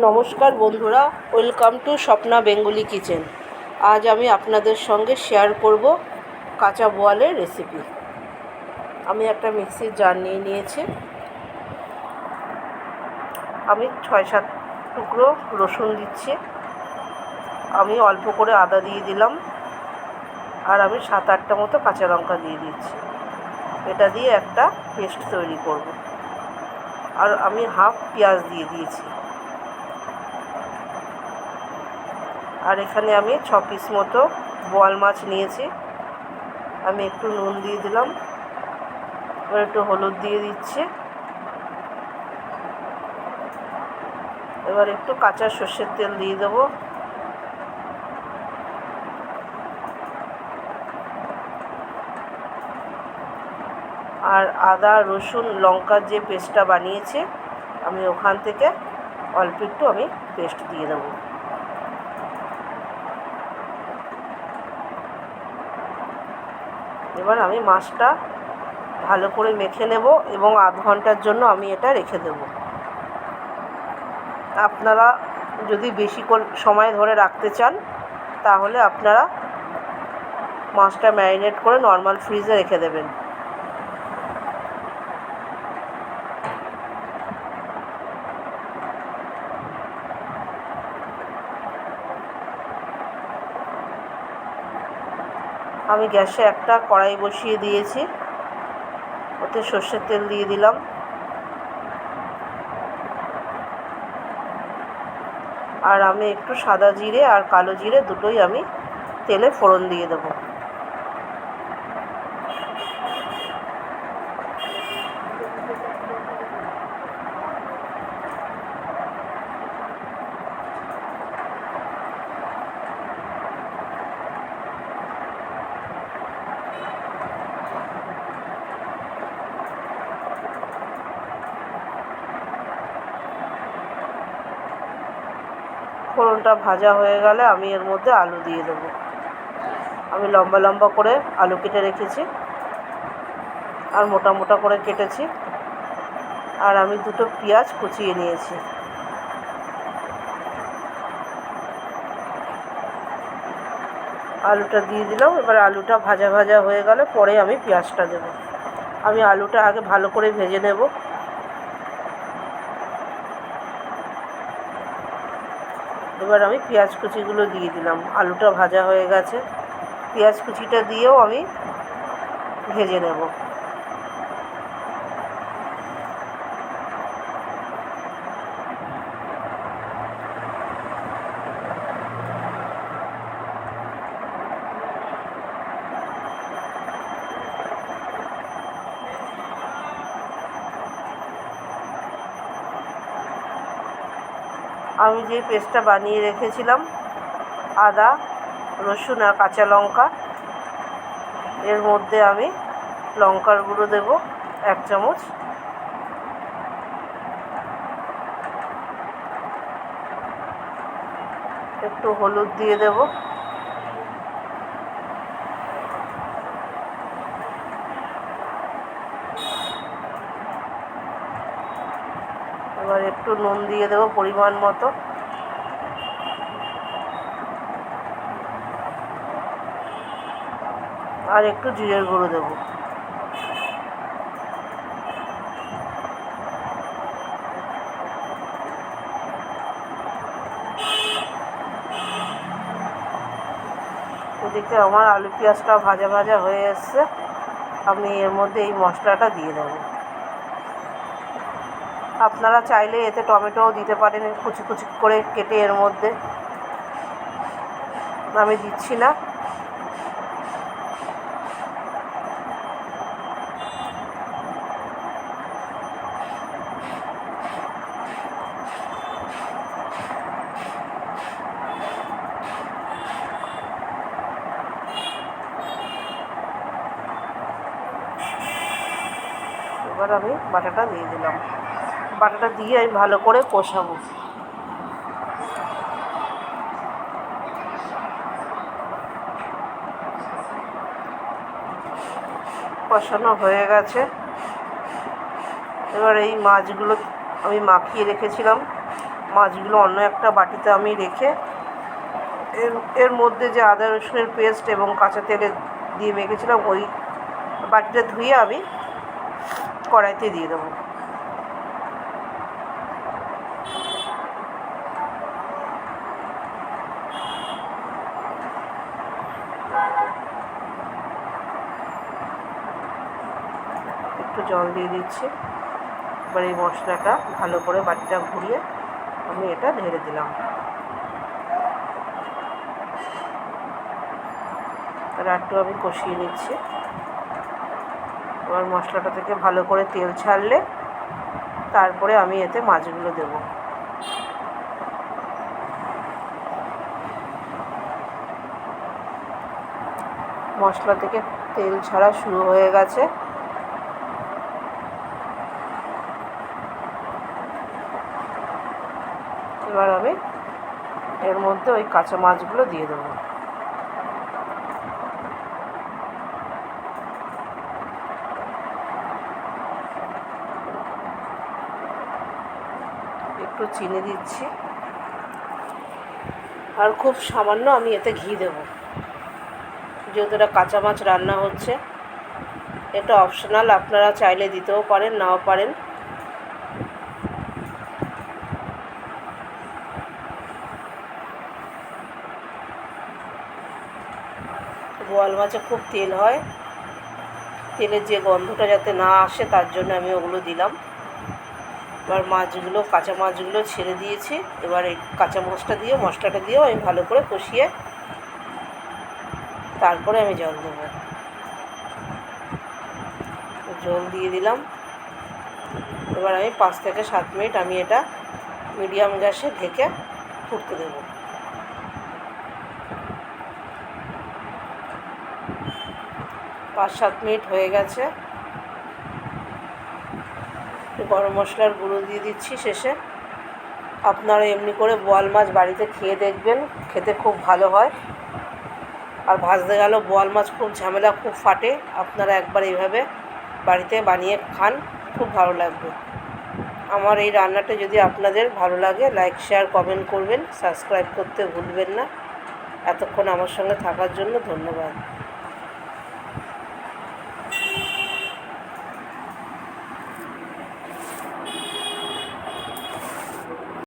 নমস্কার বন্ধুরা, welcome to Swapna Bengali kitchen. আজ আমি আপনাদের সঙ্গে শেয়ার করব কাঁচা বোয়ালের রেসিপি। আমি একটা মিক্সির জার নিয়ে নিয়েছি। আমি 6-7 টুকরো রসুন দিচ্ছি। আমি অল্প করে আদা দিয়ে দিলাম, আর আমি 7-8টা মতো কাঁচা লঙ্কা দিয়ে দিচ্ছি। এটা দিয়ে একটা পেস্ট তৈরি করব। আর আমি হাফ পেঁয়াজ দিয়ে দিয়েছি। আর এখানে আমি 6 পিস মতো বোয়াল মাছ নিয়েছি। আমি একটু নুন দিয়ে দিলাম, এবার একটু হলুদ দিয়ে দিচ্ছি। এবার একটু কাঁচা সর্ষের তেল দিয়ে দেবো। আর আদা রসুন লঙ্কার যে পেস্টটা বানিয়েছে, আমি ওখান থেকে অল্প একটু আমি পেস্ট দিয়ে দেবো। এবার আমি মাছটা ভালো করে মেখে নেব এবং আধ ঘন্টার জন্য আমি এটা রেখে দেব। আপনারা যদি বেশি সময় ধরে রাখতে চান, তাহলে আপনারা মাছটা ম্যারিনেট করে নর্মাল ফ্রিজে রেখে দেবেন। আমি গ্যাসে একটা কড়াই বসিয়ে দিয়েছি, ওতে সর্ষের তেল দিয়ে দিলাম। আর আমি একটু সাদা জিরে আর কালো জিরে দুটোই আমি তেলে ফোড়ন দিয়ে দেবো। ফোড়নটা ভাজা হয়ে গেলে আমি এর মধ্যে আলু দিয়ে দেবো। আমি লম্বা লম্বা করে আলু কেটে রেখেছি, আর মোটা মোটা করে কেটেছি। আর আমি দুটো পেঁয়াজ কুচিয়ে নিয়েছি। আলুটা দিয়ে দিলাম। এবার আলুটা ভাজা ভাজা হয়ে গেলে পরে আমি পেঁয়াজটা দেব। আমি আলুটা আগে ভালো করে ভেজে নেব। এবার আমি পেঁয়াজ কুচিগুলো দিয়ে দিলাম। আলুটা ভাজা হয়ে গেছে, পেঁয়াজ কুচিটা দিয়েও আমি ভেজে নেব। আমি যে পেস্টটা বানিয়ে রেখেছিলাম, আদা রসুন আর কাঁচা লঙ্কা, এর মধ্যে আমি লঙ্কার গুঁড়ো দেব 1 চামচ। একটু হলুদ দিয়ে দেব। এবার একটু নুন দিয়ে দেব পরিমাণ মতো। আর একটু জিরের গুঁড়ো দেব। ওদিকে আমার আলু পেঁয়াজটা ভাজা ভাজা হয়ে এসছে। আমি এর মধ্যে এই মশলাটা দিয়ে দেব। আপনারা চাইলে এতে টমেটোও দিতে পারেন কুচি কুচি করে কেটে। এর মধ্যে আমি দিচ্ছি না। এবার আমি বাটাটা দিয়ে দিলাম। বাটাটা দিয়ে আমি ভালো করে কষাবো। কষানো হয়ে গেছে। এবার এই মাছগুলো আমি মাখিয়ে রেখেছিলাম মাছগুলো অন্য একটা বাটিতে আমি রেখে এর মধ্যে যে আদা রসুনের পেস্ট এবং কাঁচা তেলে দিয়ে মেখেছিলাম ওই বাটিটা ধুয়ে আমি কড়াইতে দিয়ে দেবো। একটু জল দিয়ে দিচ্ছি। এবার এই মশলাটা ভালো করে বাটিটা ঘুরিয়ে আমি এটা ঢেলে দিলাম। আর একটু আমি কষিয়ে নিচ্ছি। এবার মশলাটা থেকে ভালো করে তেল ছাড়লে তারপরে আমি এতে মাছগুলো দেব। মশলা থেকে তেল ছাড়া শুরু হয়ে গেছে। এবার আমি এর মধ্যে ওই কাঁচা মাছগুলো দিয়ে দেবো। একটু চিনি দিচ্ছি আর খুব সামান্য আমি এতে ঘি দেব, যেহেতু এটা কাঁচা মাছ রান্না হচ্ছে। এটা অপশনাল, আপনারা চাইলে দিতেও পারেন, নাও পারেন। বোয়াল মাছে খুব তেল হয়, তেলের যে গন্ধটা যাতে না আসে তার জন্য আমি ওগুলো দিলাম। এবার মাছগুলো, কাঁচা মাছগুলো ছেড়ে দিয়েছি। এবার এই কাঁচা মাছটা দিয়ে, মশলাটা দিয়েও আমি ভালো করে কষিয়ে তারপরে আমি জল দেবো। জল দিয়ে দিলাম। এবার আমি 5 থেকে 7 মিনিট আমি এটা মিডিয়াম গ্যাসে ঢেকে ফুটতে দেবো। 5-7 মিনিট হয়ে গেছে। গরম মশলার গুঁড়ো দিয়ে দিচ্ছি শেষে। আপনারা এমনি করে বোয়াল মাছ বাড়িতে খেয়ে দেখবেন, খেতে খুব ভালো হয়। আর ভাজতে গেলেও বোয়াল মাছ খুব ঝামেলা, খুব ফাটে। আপনারা একবার এইভাবে বাড়িতে বানিয়ে খান, খুব ভালো লাগবে। আমার এই রান্নাটা যদি আপনাদের ভালো লাগে, লাইক, শেয়ার, কমেন্ট করবেন, সাবস্ক্রাইব করতে ভুলবেন না। এতক্ষণ আমার সঙ্গে থাকার জন্য ধন্যবাদ।